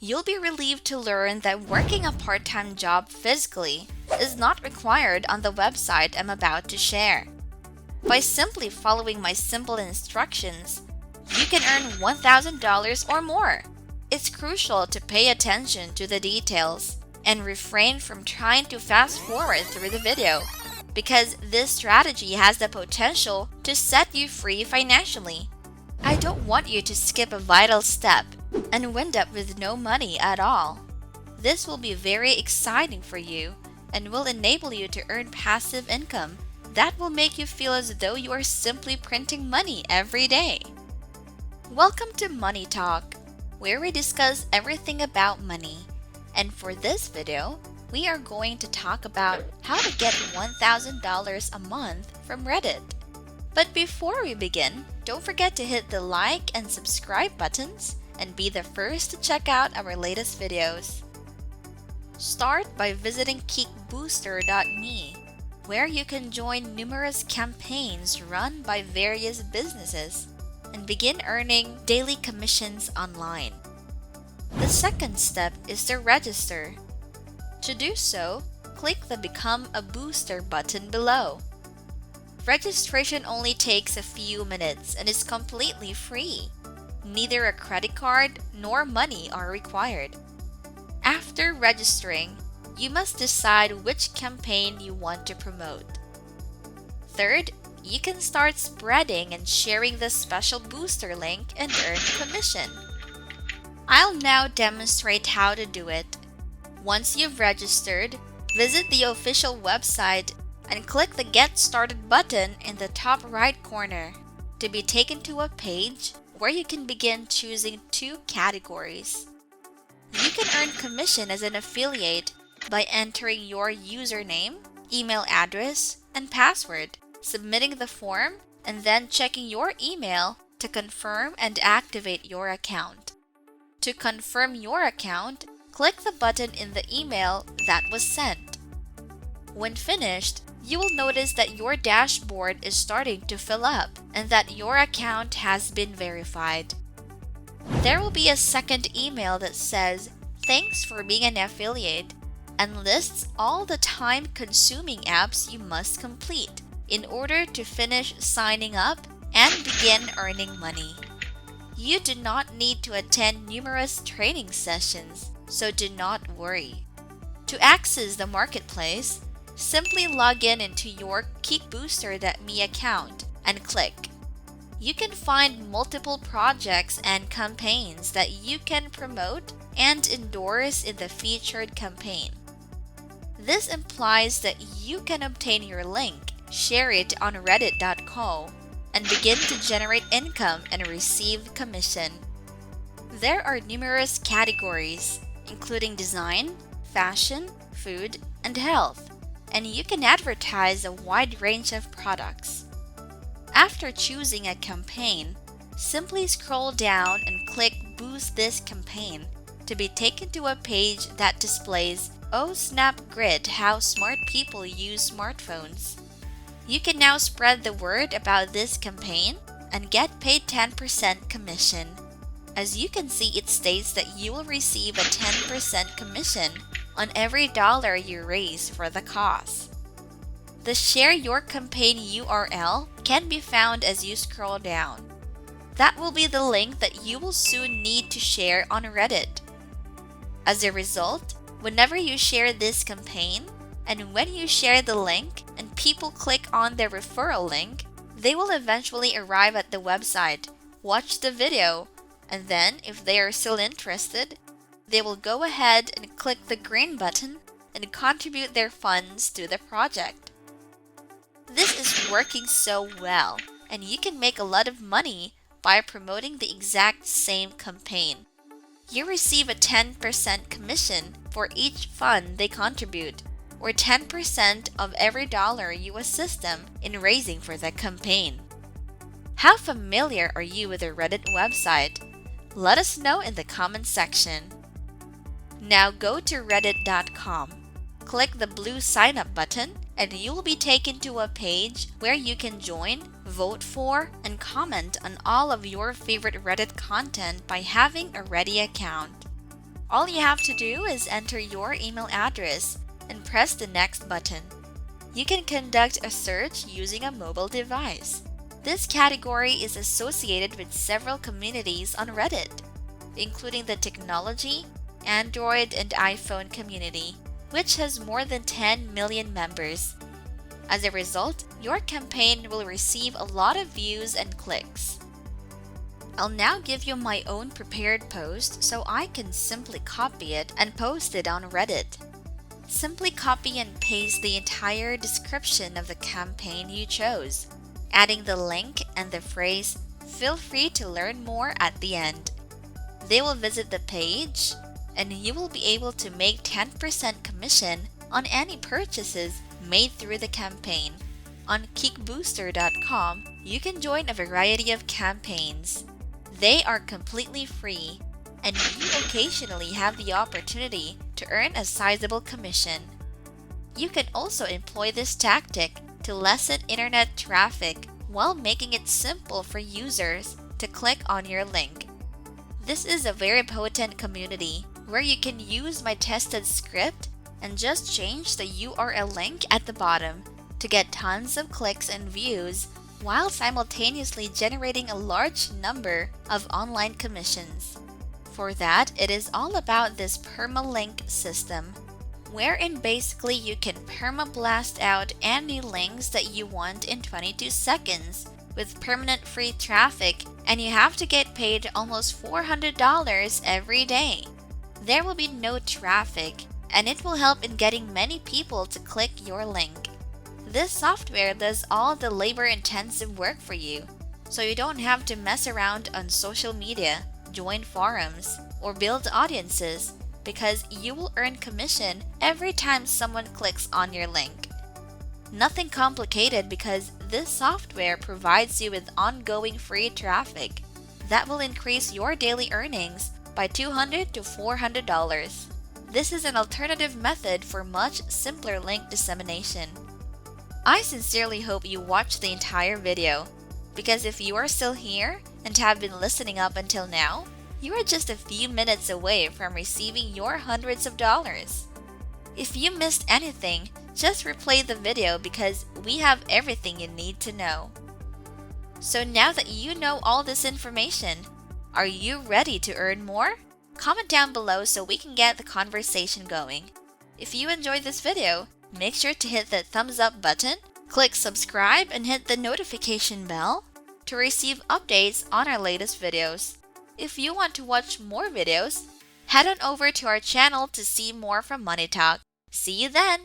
You'll be relieved to learn that working a part-time job physically is not required on the website I'm about to share. By simply following my simple instructions, you can earn $1,000 or more. It's crucial to pay attention to the details and refrain from trying to fast forward through the video, because this strategy has the potential to set you free financially. I don't want you to skip a vital step and wind up with no money at all. This will be very exciting for you and will enable you to earn passive income that will make you feel as though you are simply printing money every day. Welcome to Money Talk, where we discuss everything about money. And for this video, we are going to talk about how to get $1,000 a month from Reddit. But before we begin, don't forget to hit the like and subscribe buttons and be the first to check out our latest videos. Start by visiting kickbooster.me, where you can join numerous campaigns run by various businesses and begin earning daily commissions online. The second step is to register. To do so, click the Become a Booster button below. Registration only takes a few minutes and is completely free. Neither a credit card nor money are required. After registering, you must decide which campaign you want to promote. Third, you can start spreading and sharing the special booster link and earn commission. I'll now demonstrate how to do it. Once you've registered, visit the official website and click the Get Started button in the top right corner to be taken to a page where you can begin choosing two categories. You can earn commission as an affiliate by entering your username, email address, and password, submitting the form, and then checking your email to confirm and activate your account. To confirm your account, click the button in the email that was sent. When finished, you will notice that your dashboard is starting to fill up and that your account has been verified. There will be a second email that says, "Thanks for being an affiliate," and lists all the time-consuming apps you must complete in order to finish signing up and begin earning money. You do not need to attend numerous training sessions, so do not worry. To access the marketplace, simply log in into your kickbooster.me account and click. You can find multiple projects and campaigns that you can promote and endorse in the featured campaign. This implies that you can obtain your link, share it on reddit.co, and begin to generate income and receive commission. There are numerous categories, including design, fashion, food, and health, and you can advertise a wide range of products. After choosing a campaign, simply scroll down and click Boost this campaign to be taken to a page that displays "Oh Snap Grid, how smart people use smartphones." You can now spread the word about this campaign and get paid 10% commission. As you can see, it states that you will receive a 10% commission on every dollar you raise for the cause. The Share Your Campaign URL can be found as you scroll down. That will be the link that you will soon need to share on Reddit. As a result, whenever you share this campaign, and when you share the link and people click on their referral link, they will eventually arrive at the website, watch the video, and then, if they are still interested, they will go ahead and click the green button and contribute their funds to the project. This is working so well, and you can make a lot of money by promoting the exact same campaign. You receive a 10% commission for each fund they contribute, or 10% of every dollar you assist them in raising for the campaign. How familiar are you with the Reddit website? Let us know in the comments section. Now go to reddit.com, click the blue sign up button, and you will be taken to a page where you can join, vote for, and comment on all of your favorite Reddit content by having a ready account. All you have to do is enter your email address and press the next button. You can conduct a search using a mobile device. This category is associated with several communities on Reddit, including the technology, Android, and iPhone community, which has more than 10 million members. As a result, your campaign will receive a lot of views and clicks. I'll now give you my own prepared post so I can simply copy it and post it on Reddit. Simply copy and paste the entire description of the campaign you chose, adding the link and the phrase, "Feel free to learn more" at the end. They will visit the page, and you will be able to make 10% commission on any purchases made through the campaign. On kickbooster.com, you can join a variety of campaigns. They are completely free, and you occasionally have the opportunity to earn a sizable commission. You can also employ this tactic to lessen internet traffic while making it simple for users to click on your link. This is a very potent community where you can use my tested script and just change the URL link at the bottom to get tons of clicks and views while simultaneously generating a large number of online commissions. For that, it is all about this permalink system, wherein basically you can permablast out any links that you want in 22 seconds with permanent free traffic, and you have to get paid almost $400 every day. There will be no traffic, and it will help in getting many people to click your link. This software does all the labor-intensive work for you, so you don't have to mess around on social media, join forums, or build audiences, because you will earn commission every time someone clicks on your link. Nothing complicated, because this software provides you with ongoing free traffic that will increase your daily earnings by $200 to $400. This is an alternative method for much simpler link dissemination. I sincerely hope you watched the entire video, because if you are still here and have been listening up until now, you are just a few minutes away from receiving your hundreds of dollars. If you missed anything, just replay the video because we have everything you need to know. So now that you know all this information, are you ready to earn more? Comment down below so we can get the conversation going. If you enjoyed this video, make sure to hit the thumbs up button, click subscribe, and hit the notification bell to receive updates on our latest videos. If you want to watch more videos, head on over to our channel to see more from MoneyTalk. See you then!